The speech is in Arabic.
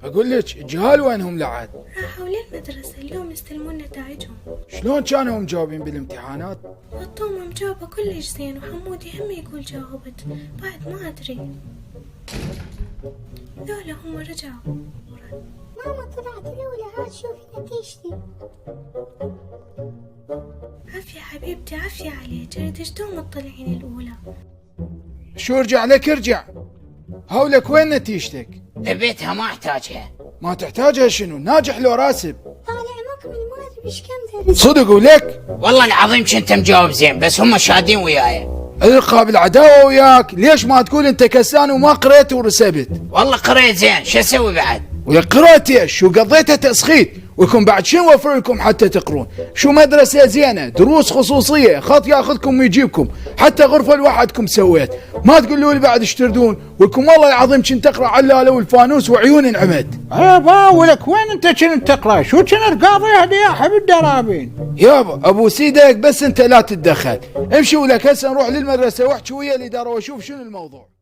اقول لك الجهال وينهم لعد؟ راحوا للمدرسة اليوم يستلمون نتائجهم. شلون كانوا مجاوبين بالامتحانات؟ فطومة مجاوبة كلش زين، وحمودي هم يقول جاوبت، بعد ما أدري. ذولا هم رجعوا. ماما طلعت الأولى، هات شوفي نتيجتي. عافية حبيبتي، عافية عليك، اريدش دوم تطلعين الأولى. شو ارجع لك ارجع. هولك وين نتيجتك؟ ثبتها ما احتاجها. ما تحتاجها شنو؟ ناجح لو راسب. طالع مكمل، ما أدري بش كم درس. صدق ولك؟ والله العظيم كنت مجاوب زين، بس هم شادين وياي. القى بالعداوة وياك، ليش ما تقول انت كسلان وما قريت ورسبت؟ والله قريت زين، شو اسوي بعد؟ ويا قرأت ايش؟ شو قضيتها تسخيط؟ ويكون بعد شنو وفر لكم حتى تقرون؟ شو مدرسة زينة، دروس خصوصية، خط ياخذكم ويجيبكم، حتى غرفة لوحدكم سويت، ما تقولوا لي بعد ايش تردون، ولكم والله العظيم كنت اقرا علالة والفانوس وعيون انعمد. يابا ولك وين انت كنت تقرا؟ شو كنت قاضي هدياحة بالدرابين؟ يابا ابو سيدك بس انت لا تتدخل، امشي ولك هسه نروح للمدرسة واحكي ويا الإدارة واشوف شنو الموضوع.